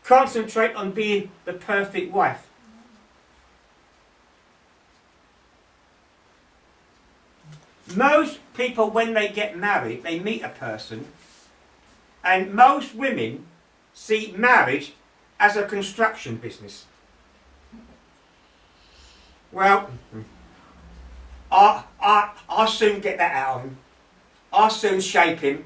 concentrate on being the perfect wife. Most people, when they get married, they meet a person, and most women see marriage as a construction business. Well, I'll soon get that out of him. I'll soon shape him.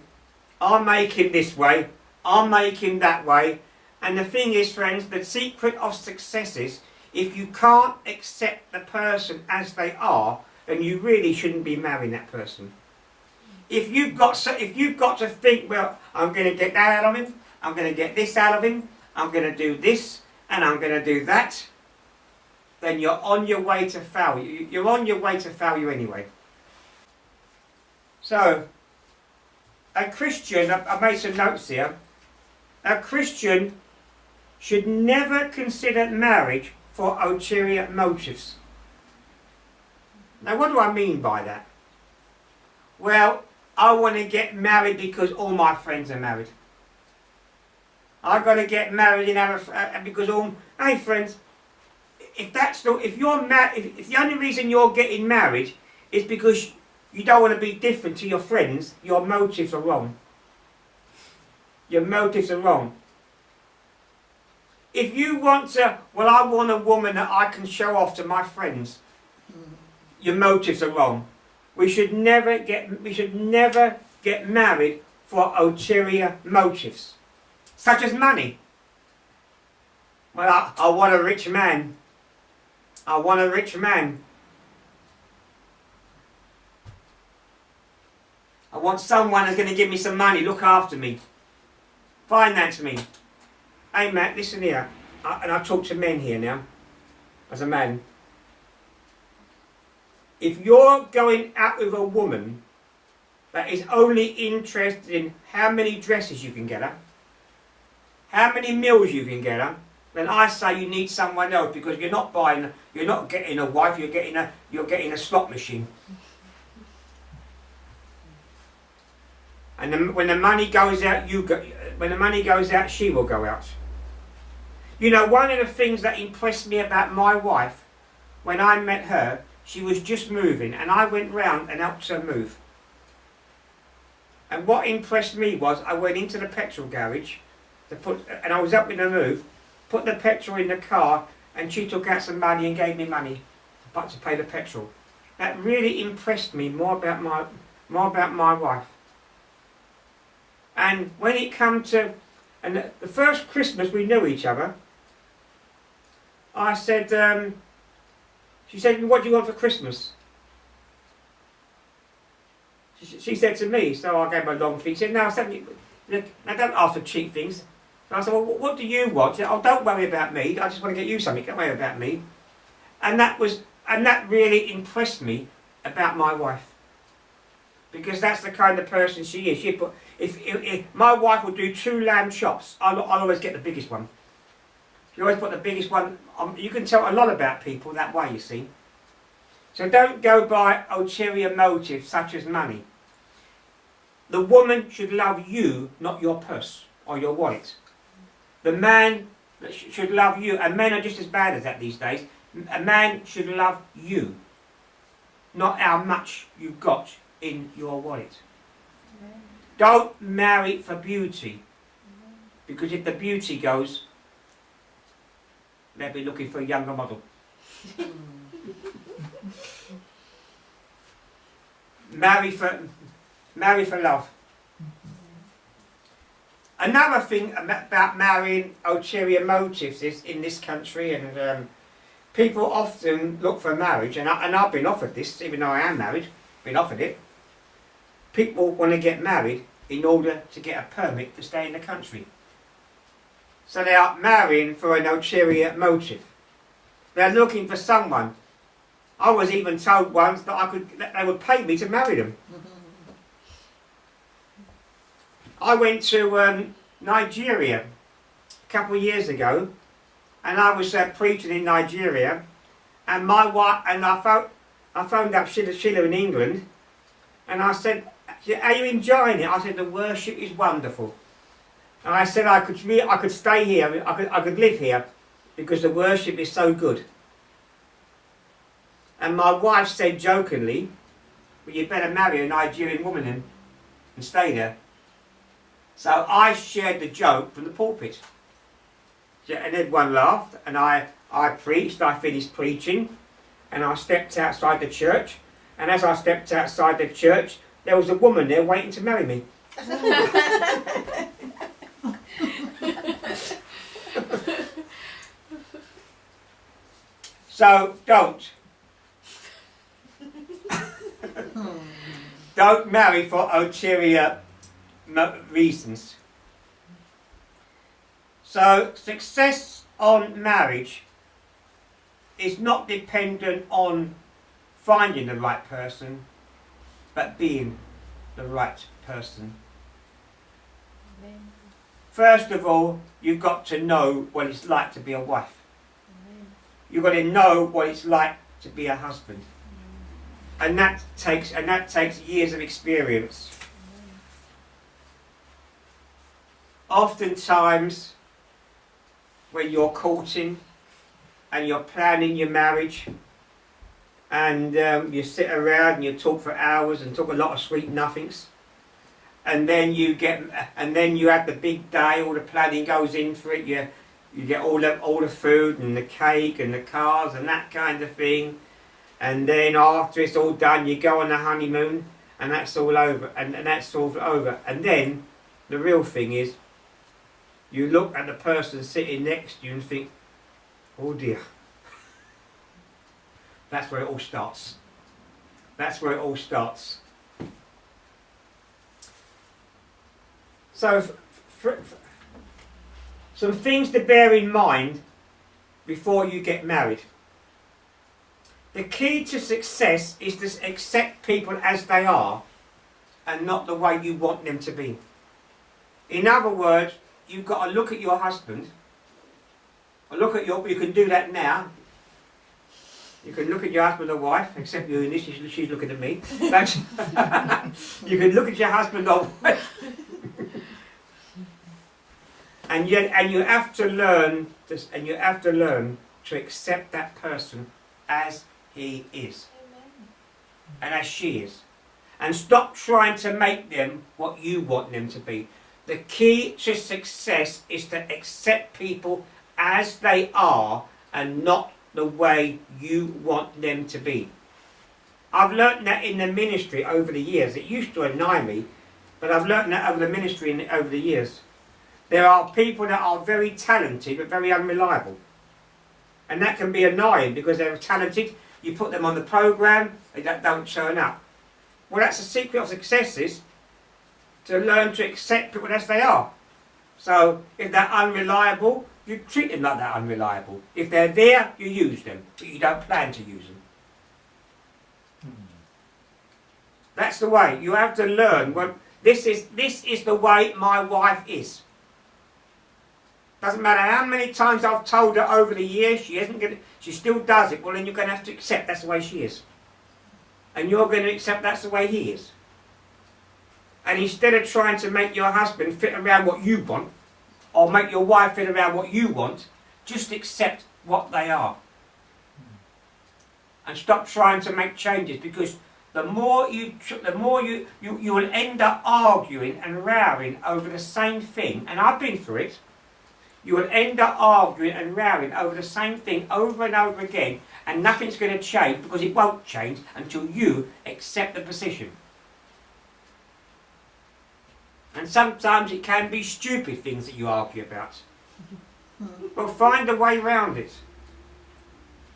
I'll make him this way. I'll make him that way. And the thing is, friends, the secret of success is, if you can't accept the person as they are, then you really shouldn't be marrying that person. If you've got to think, well, I'm going to get that out of him, I'm going to get this out of him, I'm going to do this, and I'm going to do that, then you're on your way to failure. You're on your way to failure anyway. So, a Christian, I made some notes here, a Christian should never consider marriage for ulterior motives. Now, what do I mean by that? Well, I want to get married because all my friends are married. I've got to get married because all. Hey, friends, if the only reason you're getting married is because you don't want to be different to your friends, your motives are wrong. Your motives are wrong. If you want to, well, I want a woman that I can show off to my friends, your motives are wrong. We should never get married for ulterior motives, such as money. Well, I want a rich man. I want a rich man. I want someone who's going to give me some money, look after me, finance me. Hey, Matt, listen here. And I talk to men here now, as a man. If you're going out with a woman that is only interested in how many dresses you can get her, how many meals you can get her, then I say you need someone else, because you're not getting a wife, you're getting a slot machine. And then when the money goes out, when the money goes out, she will go out. You know, one of the things that impressed me about my wife, when I met her, she was just moving, and I went round and helped her move. And what impressed me was, I went into the petrol garage, and I was helping her move, put the petrol in the car, and she took out some money and gave me money to pay the petrol. That really impressed me more about my wife. And when it came to, and the first Christmas we knew each other, I said, she said, what do you want for Christmas? She said to me, so I gave her a long thing. She said, no, I don't ask for cheap things. So I said, well, what do you want? She said, oh, don't worry about me. I just want to get you something. Don't worry about me. And that really impressed me about my wife. Because that's the kind of person she is. If my wife would do 2 lamb chops, I'll always get the biggest one. She always put the biggest one on. You can tell a lot about people that way, you see. So don't go by ulterior motives such as money. The woman should love you, not your purse or your wallet. The man should love you, and men are just as bad as that these days. A man should love you, not how much you've got in your wallet. Don't marry for beauty, because if the beauty goes, they'll be looking for a younger model. Marry for love. Another thing about marrying ulterior motives is, in this country, and people often look for marriage, and I've been offered this, even though I am married, been offered it. People want to get married in order to get a permit to stay in the country. So they are marrying for an ulterior motive. They're looking for someone. I was even told once that they would pay me to marry them. I went to Nigeria a couple of years ago, and I was preaching in Nigeria, and my wife, and I phoned up Sheila in England, and I said, "Are you enjoying it?" I said, "The worship is wonderful." And I said I could stay here, I could live here because the worship is so good. And my wife said jokingly, well, you'd better marry a Nigerian woman and stay there. So I shared the joke from the pulpit. And everyone laughed, and I preached, I finished preaching, and I stepped outside the church. And as I stepped outside the church, there was a woman there waiting to marry me. So don't marry for ulterior reasons. So success on marriage is not dependent on finding the right person, but being the right person. Amen. First of all, you've got to know what it's like to be a wife. Amen. You've got to know what it's like to be a husband. And that takes years of experience. Oftentimes, when you're courting and you're planning your marriage, and you sit around and you talk for hours and talk a lot of sweet nothings, and then you have the big day. All the planning goes in for it. You get all the food and the cake and the cars and that kind of thing. And then after it's all done, you go on the honeymoon, and that's all over. And that's all over. And then the real thing is, you look at the person sitting next to you and think, oh dear. That's where it all starts. That's where it all starts. So, some things to bear in mind before you get married. The key to success is to accept people as they are and not the way you want them to be. In other words, you've got to look at your husband, or you can do that now. You can look at your husband or wife, except you and she's looking at me. But you can look at your husband or wife. And you have to learn to accept that person as he is. Amen. And as she is. And stop trying to make them what you want them to be. The key to success is to accept people as they are and not the way you want them to be. I've learnt that in the ministry over the years. It used to annoy me, but I've learnt that over the ministry over the years. There are people that are very talented but very unreliable. And that can be annoying because they're talented. You put them on the programme, they don't turn up. Well, that's the secret of success, is to learn to accept people as they are. So if they're unreliable, you treat them like they're unreliable. If they're there, you use them, but you don't plan to use them. That's the way. You have to learn. Well, this is the way my wife is. Doesn't matter how many times I've told her over the years, she still does it. Well, then you're going to have to accept that's the way she is. And you're going to accept that's the way he is. And instead of trying to make your husband fit around what you want, or make your wife fit around what you want, just accept what they are. And stop trying to make changes, because the more you will end up arguing and rowing over the same thing. And I've been through it. You will end up arguing and rowing over the same thing over and over again, and nothing's going to change, because it won't change until you accept the position. And sometimes it can be stupid things that you argue about. But find a way around it.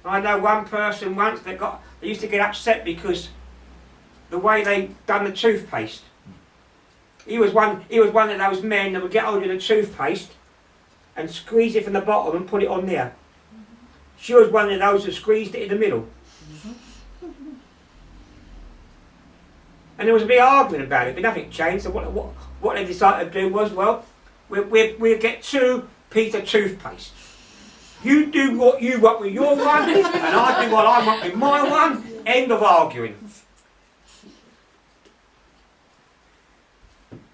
I know one person once they used to get upset because the way they done the toothpaste. He was one of those men that would get hold of the toothpaste and squeeze it from the bottom and put it on there. She was one of those who squeezed it in the middle. And there was a big argument about it, but nothing changed. So what they decided to do was, well, we'll get 2 Peter toothpaste. You do what you want with your one, and I do what I want with my one. End of arguing.